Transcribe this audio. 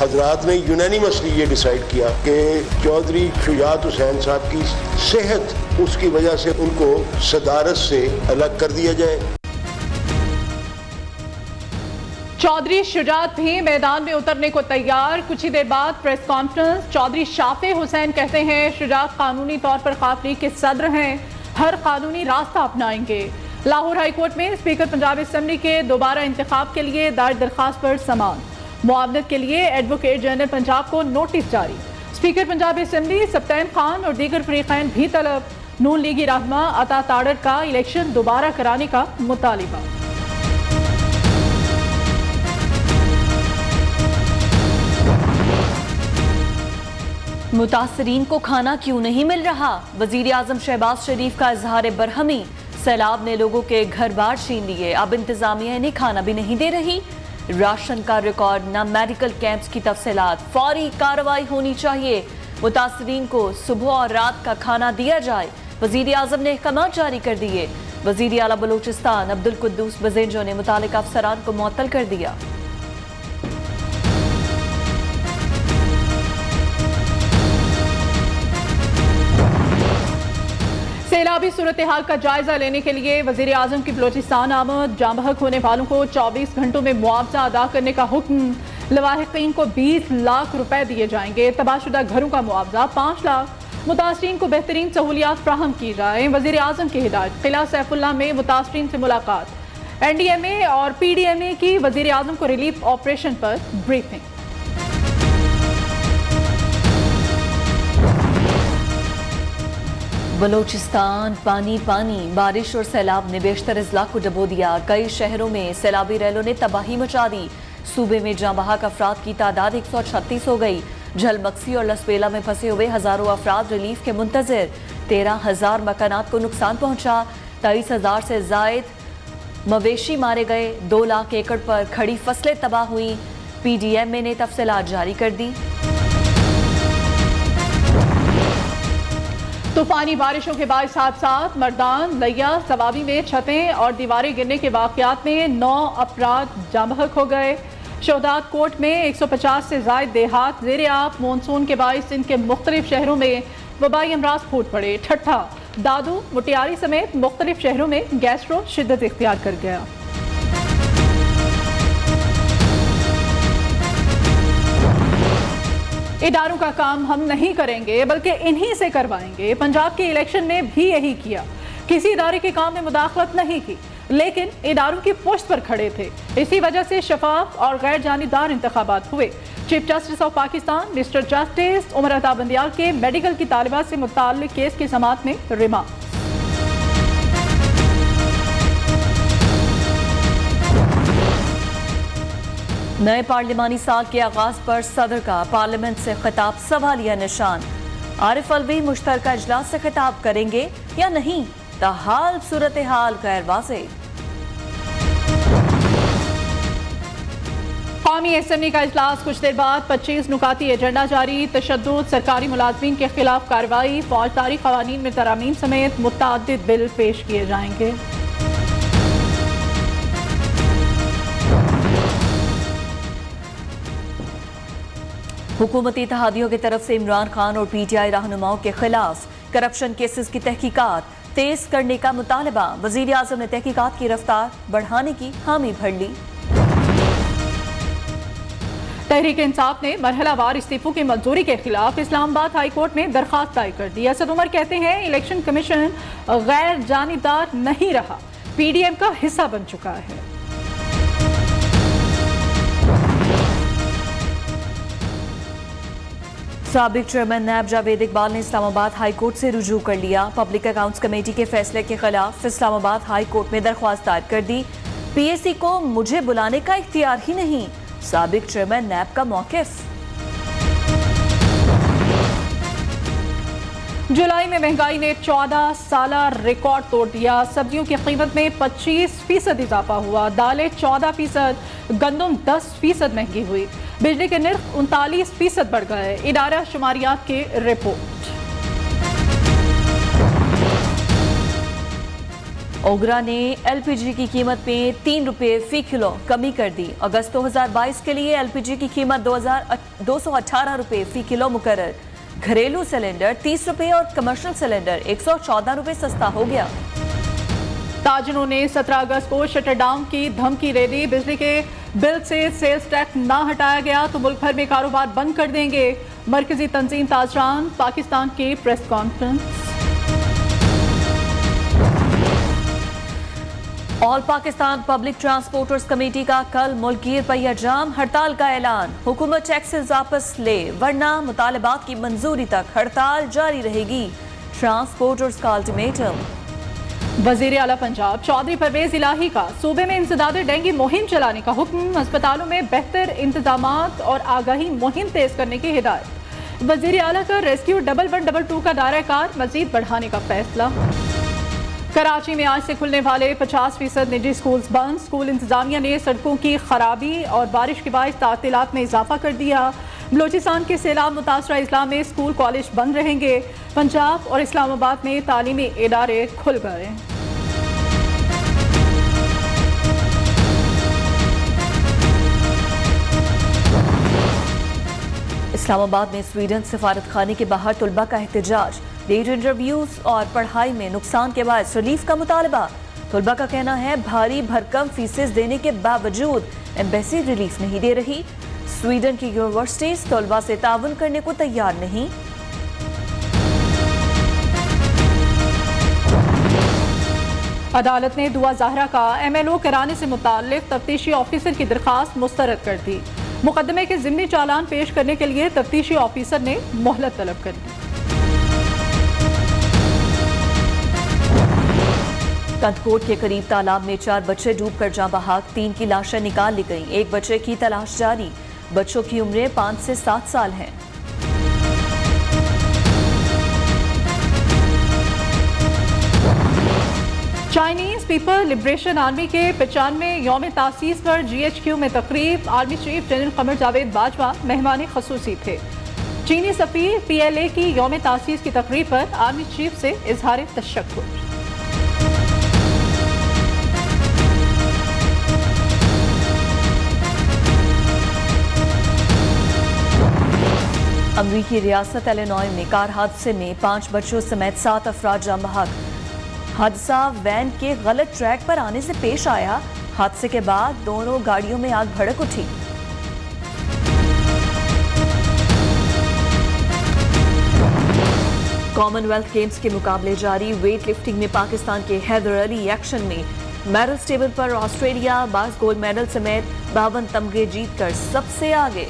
हजरात ने यूनानिमसली ये डिसाइड किया कि चौधरी शुजात हुसैन साहब की सेहत, उसकी वजह से उनको सदारत से अलग कर दिया जाए। चौधरी शुजात भी मैदान में उतरने को तैयार। कुछ ही देर बाद प्रेस कॉन्फ्रेंस। चौधरी शाफे हुसैन कहते हैं शुजात कानूनी तौर पर खाफ लीग के सदर हैं, हर कानूनी रास्ता अपनाएंगे। लाहौर हाई कोर्ट में स्पीकर पंजाब असेंबली के दोबारा इंतखाब के लिए दायर दरखास्त पर समाअत। मुआवनत के लिए एडवोकेट जनरल पंजाब को नोटिस जारी। स्पीकर पंजाब असेंबली सप्तान खान और दीगर फरीकैन भी तलब। नून लीगी रहनुमा अता ताड़र का इलेक्शन दोबारा कराने का मुतालिबा। मुतासरीन को खाना क्यों नहीं मिल रहा? वजीर आजम शहबाज शरीफ का इजहार बरहमी। सैलाब ने लोगों के घर बार छीन लिए, अब इंतजामिया इन्हें खाना भी नहीं दे रही। राशन का रिकॉर्ड, न मेडिकल कैंप्स की तफसीलात, फौरी कार्रवाई होनी चाहिए। मुतासरीन को सुबह और रात का खाना दिया जाए। वजीर आजम ने अहकामात जारी कर दिए। वजीर आला बलूचिस्तान अब्दुल कुद्दूस बजेंजो ने मुतालिका अफसरान को मुअत्तल कर दिया। सैलाबी सूरत हाल का जायजा लेने के लिए वजीर आजम की बलोचिस्तान आमद। जाम बहक होने वालों को 24 घंटों में मुआवजा अदा करने का हुक्म। लवाहिकीन को 20 लाख रुपए दिए जाएंगे। तबाहशुदा घरों का मुआवजा 5 लाख। मुतासरीन को बेहतरीन सहूलियात फ्राहम की जाए। वजीर आजम की हिदायत। किला सैफुल्ला में मुतासरीन से मुलाकात। NDMA और PDMA की वजीर आजम को रिलीफ ऑपरेशन पर ब्रीफिंग। बलोचिस्तान पानी पानी। बारिश और सैलाब ने बेशतर अजला को डबो दिया। कई शहरों में सैलाबी रैलों ने तबाही मचा दी। सूबे में जाँ बहक अफराद की तादाद 136 हो गई। झलमक्सी और लसबेला में फंसे हुए हजारों अफराद रिलीफ के मुंतजर। 13,000 मकानात को नुकसान पहुंचा। 23,000 से जायद मवेशी मारे गए। 2 लाख एकड़ पर खड़ी फसलें तबाह हुई। PDMA ने तफसीलात जारी कर दी। तूफानी बारिशों के बाद हादसात। मर्दान, लैया, सवाबी में छतें और दीवारें गिरने के वाकयात में 9 अफराद जामबहक हो गए। शोहदात कोट में 150 से जायद देहात ज़ेरे आब। मानसून के बायस इनके मुख्तलिफ शहरों में वबाई अमराज फूट पड़े। ठट्ठा, दादू, मुटियारी समेत मुख्तलिफ शहरों में गैस्ट्रो शिद्दत इख्तियार कर गया। इदारों का काम हम नहीं करेंगे बल्कि इन्हीं से करवाएंगे। पंजाब के इलेक्शन में भी यही किया। किसी इदारे के काम में मुदाखलत नहीं की, लेकिन इदारों की पुश्त पर खड़े थे। इसी वजह से शफाफ और गैर जानिबदार इंतखाबात हुए। Chief justice of Pakistan Mister Justice Umar Ata Bandial के मेडिकल की तालिबा से मुताल्लिक केस की समाअत में रिमांड। नए पार्लिमानी साल के आगाज पर सदर का पार्लियामेंट से खिताब सवालिया निशान। आरिफ अलवी मुश्तरका इजलास से खिताब करेंगे या नहीं? ताहाल सूरत हाल गैर वाज़ेह। कौमी असेंबली का इजलास कुछ देर बाद। 25 नुकाती एजेंडा जारी। तशद्दुद, सरकारी मुलाजमीन के खिलाफ कार्रवाई, फौजदारी कवानीन में तरामीम समेत मुतअद्दिद बिल पेश किए जाएंगे। हुकूमती इत्तेहादियों की तरफ से इमरान खान और PTI रहनुमाओं के खिलाफ करप्शन केसेस की तहकीकात तेज करने का मुतालबा। वजीर आजम ने तहकीकात की रफ्तार बढ़ाने की हामी भर ली। तहरीक इंसाफ ने मरहलावार इस्तीफों की मंजूरी के खिलाफ इस्लामाबाद हाई कोर्ट में दरखास्त दायर कर दी। असद उमर कहते हैं इलेक्शन कमीशन गैर जानिबदार नहीं रहा, PDM का हिस्सा बन चुका है। साबिक चेयरमैन नैब जावेद इकबाल ने इस्लामाबाद हाई कोर्ट से रुजू कर लिया। पब्लिक अकाउंट्स कमेटी के फैसले के खिलाफ इस्लामाबाद हाई कोर्ट में दरख्वास्त दायर कर दी। PAC को मुझे बुलाने का इख्तियार ही नहीं, साबिक चेयरमैन नैब का मौकिफ। जुलाई में महंगाई ने 14 साला रिकॉर्ड तोड़ दिया। सब्जियों की कीमत में 25% इजाफा हुआ। दालें 14%, गंदम 10% महंगी हुई। बिजली के निर्ख 39% बढ़ गए। इदारा शुमारियात की रिपोर्ट। ओगरा ने एलपीजी की कीमत में 3 रुपये फी किलो कमी कर दी। अगस्त 2022 के लिए एलपीजी की कीमत 218 रुपये फी किलो मुकर्रर। घरेलू सिलेंडर 30 रुपये और कमर्शियल सिलेंडर 114 रुपये सस्ता हो गया। ताजिरों ने 17 अगस्त को शटर डाउन की धमकी दे दी। बिजली के बिल से सेल्स टैक्स ना हटाया गया तो मुल्क भर में कारोबार बंद कर देंगे। मरकजी तंजीम ताजरान पाकिस्तान की press conference. All Pakistan public transporters committee का कल मुल्कीर पहिया जाम हड़ताल का ऐलान। हुकूमत टैक्सेस वापस ले वरना मुतालबात की मंजूरी तक हड़ताल जारी रहेगी। ट्रांसपोर्टर्स का अल्टीमेटम। वजीर आला पंजाब चौधरी परवेज इलाही का सूबे में इंसदाद डेंगू मुहिम चलाने का हुक्म। अस्पतालों में बेहतर इंतजामात और आगाही मुहिम तेज करने की हिदायत। वजीर आला का रेस्क्यू 1122 का दायरा कार मजीद बढ़ाने का फैसला। कराची में आज से खुलने वाले 50% निजी स्कूल्स बंद। स्कूल इंतजामिया ने सड़कों की खराबी और बारिश के बाद तातीलात में इजाफा कर दिया। बलोचिस्तान के सैलाब मुतासरा इस्लाम में स्कूल कॉलेज बंद रहेंगे। पंजाब और इस्लामाबाद में तालीमी इदारे खुल गए। इस्लामाबाद में स्वीडन सफारत खाने के बाहर तुलबा का एहतजाज। डेट इंटरव्यूज और पढ़ाई में नुकसान के बाद रिलीफ का मुतालबा। तुलबा का कहना है भारी भरकम फीसेस देने के बावजूद एम्बेसी रिलीफ नहीं दे रही। स्वीडन की यूनिवर्सिटीज तुलबा से ताउन करने को तैयार नहीं। अदालत ने दुआ ज़ाहरा का MLO कराने से मुताल्लिक तफ्तीशी ऑफिसर की दरखास्त मुस्तरद कर दी। मुकदमे के ज़िम्नी चालान पेश करने के लिए तफ्तीशी ऑफिसर ने मोहलत तलब कर दी। कंदकोट के करीब तालाब में 4 बच्चे डूबकर जाँ बहाक। 3 की लाशें निकाल ली गईं। एक बच्चे की तलाश जारी। बच्चों की उम्रें 5 से 7 साल हैं। चाइनीज पीपल लिबरेशन आर्मी के 95 यौम तासीस पर GHQ में तकरीब। Army chief general Qamar Javed Bajwa मेहमान खसूसी थे। चीनी सफीर PLA की यौम तासीस की तकरीब पर आर्मी चीफ से इजहार तशक्कुर। अमरीकी रियासत इलिनॉय में कार हादसे में 5 बच्चों समेत 7 अफराद जाँ बहक। हादसा वैन के गलत ट्रैक पर आने से पेश आया। हादसे के बाद दोनों गाड़ियों में आग भड़क उठी। कॉमनवेल्थ गेम्स के मुकाबले जारी। वेट लिफ्टिंग में पाकिस्तान के हैदर अली एक्शन में मेडल टेबल पर ऑस्ट्रेलिया 22 गोल्ड मेडल समेत 52 तमगे जीतकर सबसे आगे।